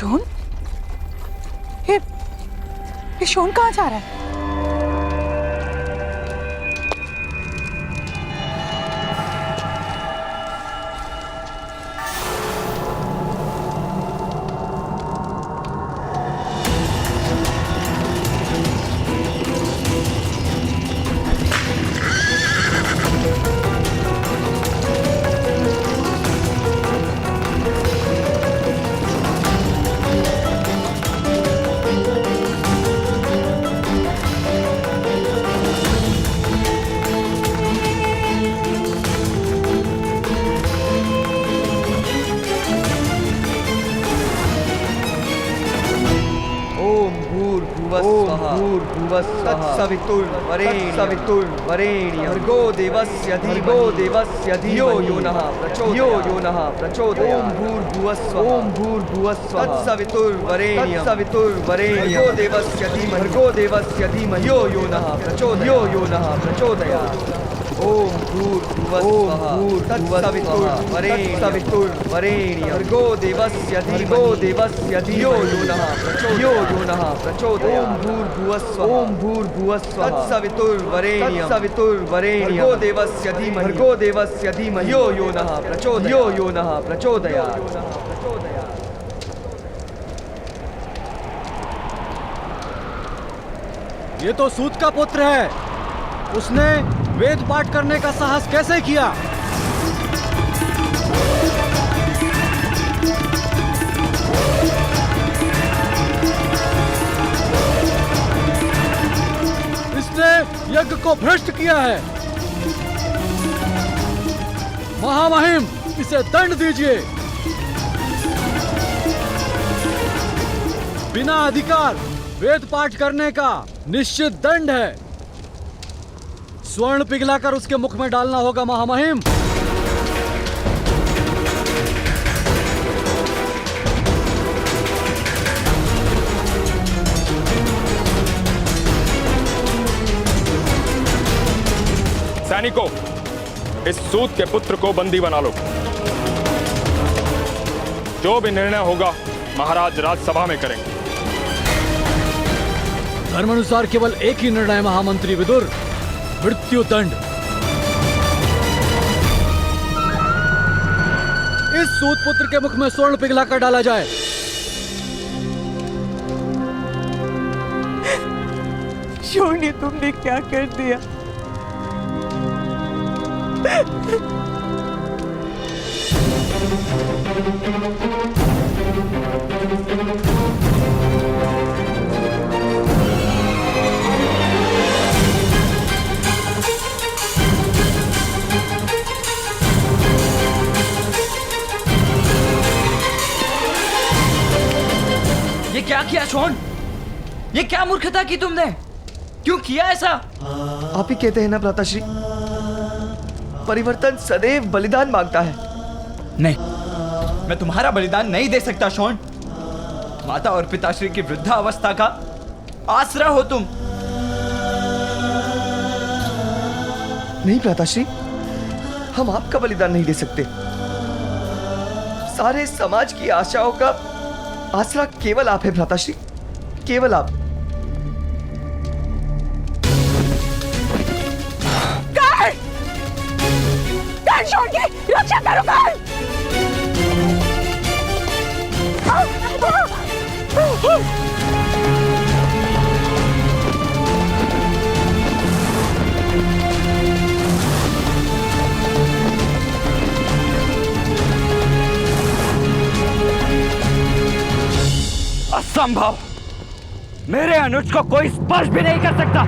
Shown? ये shown कहाँ जा रहा है? तत्सवितुर्वरेण्यं भर्गो देवस्य धियो यो नः प्रचोदयात्। ओम भूर्भुवस्सुः तत्सवितुर्वरेण्यं भर्गो देवस्य धीमहि यो नः प्रचोदयात्। ओम भूर्भुवस्सुः तत्सवितुर्वरेण्यं भर्गो देवस्य धियो यो नः प्रचोदयात्। ओम भूर्भुवस्सुः तत्सवितुर्वरेण्यं भर्गो देवस्य धीमहि यो नः प्रचोदयात्। ये तो सूत का पुत्र है। उसने वेद पाठ करने का साहस कैसे किया? इसने यज्ञ को भ्रष्ट किया है। महामहिम, इसे दंड दीजिए। बिना अधिकार वेद पाठ करने का निश्चित दंड है। स्वर्ण पिघलाकर उसके मुख में डालना होगा महामहिम। सैनिकों, इस सूत के पुत्र को बंदी बना लो। जो भी निर्णय होगा महाराज राजसभा में करेंगे। धर्मानुसार केवल एक ही निर्णय महामंत्री विदुर, मृत्यु दंड। इस सूत पुत्र के मुख में स्वर्ण पिघलाकर डाला जाए। शोन, ये तुमने क्या कर दिया? ये क्या किया शोन? ये क्या मूर्खता की तुमने? क्यों किया ऐसा? आप ही कहते हैं ना भ्राताश्री, परिवर्तन सदैव बलिदान मांगता है। नहीं, मैं तुम्हारा बलिदान नहीं दे सकता शोन। माता और पिताश्री की वृद्धावस्था का आसरा हो तुम। नहीं भ्राताश्री, हम आपका बलिदान नहीं दे सकते। सारे समाज की आशाओं का आसरा केवल आप है भ्राताश्री, केवल आप। शोन की रक्षा करो। असंभव! मेरे अनुज को कोई स्पर्श भी नहीं कर सकता।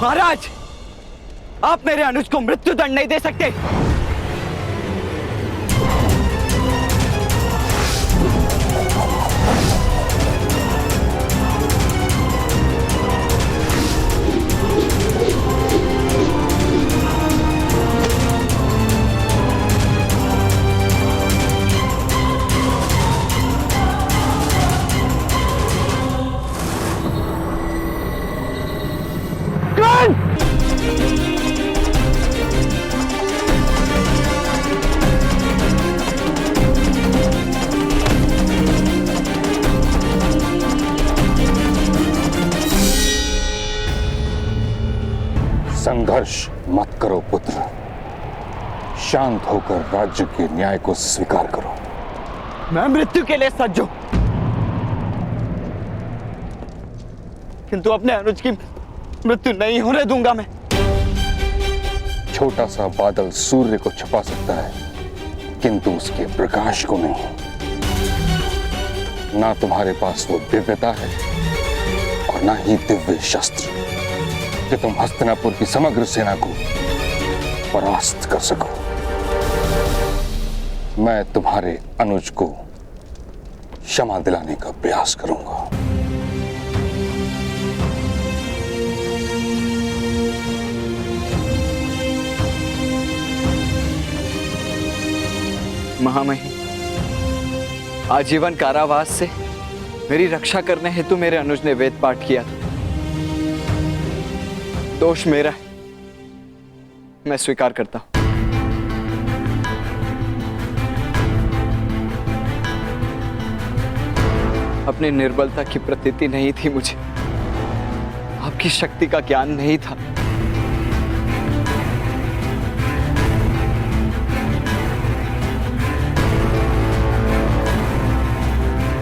महाराज, आप मेरे अनुज को मृत्यु दंड नहीं दे सकते। संघर्ष मत करो पुत्र, शांत होकर राज्य के न्याय को स्वीकार करो। मैं मृत्यु के लिए सज्ज हूं, किंतु अपने अनुज की मृत्यु नहीं होने दूंगा मैं। छोटा सा बादल सूर्य को छुपा सकता है, किंतु उसके प्रकाश को नहीं। ना तुम्हारे पास वो दिव्यता है और ना ही दिव्य शस्त्र कि तुम हस्तिनापुर की समग्र सेना को परास्त कर सको। मैं तुम्हारे अनुज को क्षमा दिलाने का प्रयास करूंगा। महामहिम, आजीवन कारावास से मेरी रक्षा करने हेतु मेरे अनुज ने वेद पाठ किया था। दोष मेरा है, मैं स्वीकार करता हूं। अपनी निर्बलता की प्रतीति नहीं थी मुझे, आपकी शक्ति का ज्ञान नहीं था।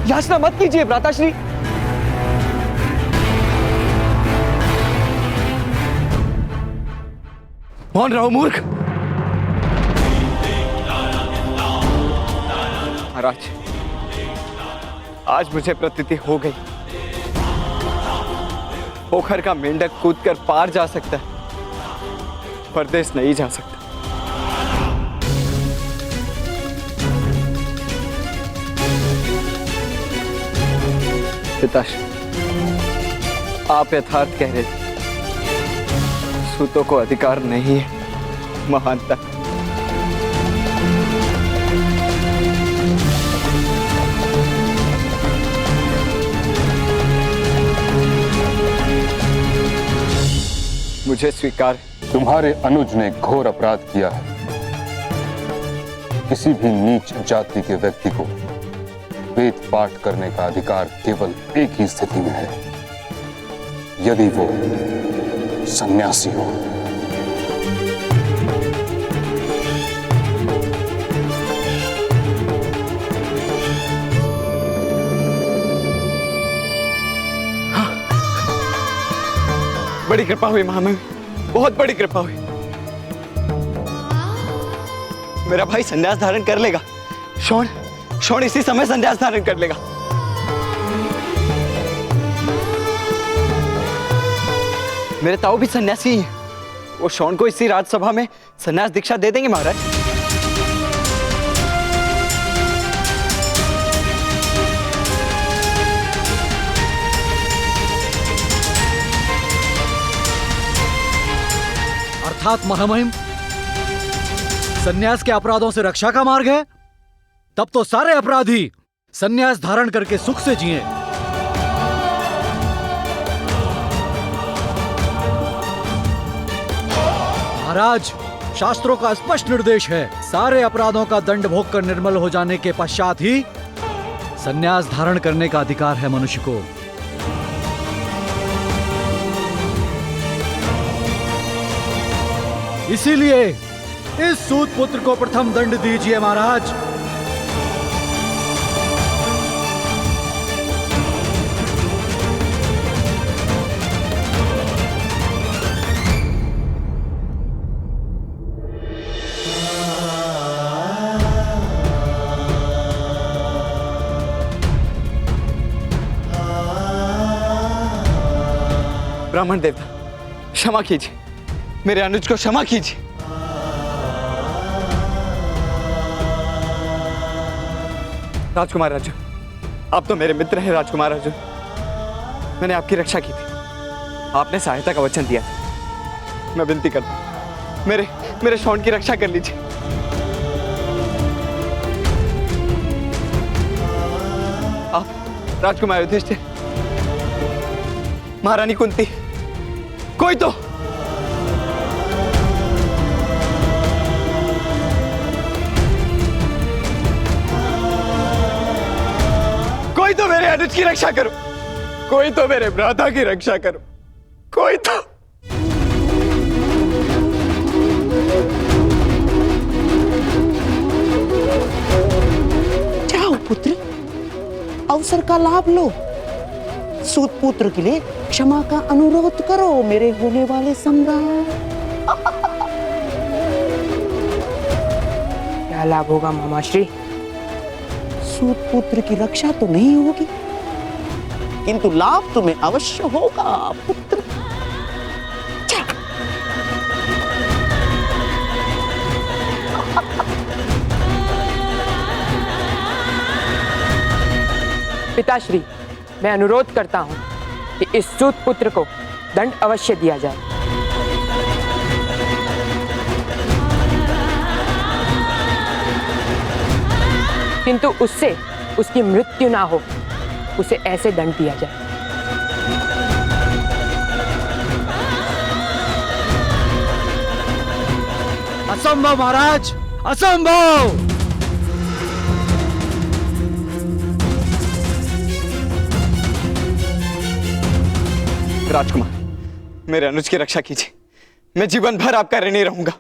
याचना मत कीजिए भ्राताश्री। मौन रहो मूर्ख। महाराज, आज मुझे प्रतीति हो गई, पोखर का मेंढक कूदकर पार जा सकता है, परदेश नहीं जा सकता। पिताश्री, आप यथार्थ कह रहे थे, सूतों को अधिकार नहीं है महानता। मुझे स्वीकार है। तुम्हारे अनुज ने घोर अपराध किया है। किसी भी नीच जाति के व्यक्ति को वेद पाठ करने का अधिकार केवल एक ही स्थिति में है, यदि वो सन्यासी हो। बड़ी कृपा हुई महामहिम, बहुत बड़ी कृपा हुई। मेरा भाई संन्यास धारण कर लेगा। शोण इसी समय संन्यास धारण कर लेगा। मेरे ताऊ भी सन्यासी हैं, वो शोण को इसी राजसभा में संन्यास दीक्षा दे देंगे महाराज। अर्थात महामहिम, सन्यास के अपराधों से रक्षा का मार्ग है। तब तो सारे अपराधी सन्यास धारण करके सुख से जिएं। महाराज, शास्त्रों का स्पष्ट निर्देश है, सारे अपराधों का दंड भोग कर निर्मल हो जाने के पश्चात ही सन्यास धारण करने का अधिकार है मनुष्य को। इसीलिए इस सूत पुत्र को प्रथम दंड दीजिए महाराज। ब्राह्मण देवता, क्षमा कीजिए, मेरे अनुज को क्षमा कीजिए। राजकुमार अर्जुन, आप तो मेरे मित्र हैं। राजकुमार अर्जुन, मैंने आपकी रक्षा की थी, आपने सहायता का वचन दिया था। मैं विनती करता हूं, मेरे शोण की रक्षा कर लीजिए। आप राजकुमार युधिष्ठिर, महारानी कुंती, कोई तो मेरे अनुज की रक्षा करो, कोई तो मेरे भ्राता की रक्षा करो, कोई तो। पुत्र, अवसर का लाभ लो। सूत पुत्र के लिए क्षमा का अनुरोध करो मेरे होने वाले सम्राट। क्या लाभ होगा मामाश्री? सूत पुत्र की रक्षा तो नहीं होगी, किंतु लाभ तुम्हें अवश्य होगा पुत्र। पिताश्री, मैं अनुरोध करता हूं कि इस सूत पुत्र को दंड अवश्य दिया जाए। किंतु उससे उसकी मृत्यु ना हो, उसे ऐसे दंड दिया जाए। असंभव महाराज, असंभव। राजकुमार, मेरे अनुज की रक्षा कीजिए। मैं जीवन भर आपका ऋणी रहूंगा।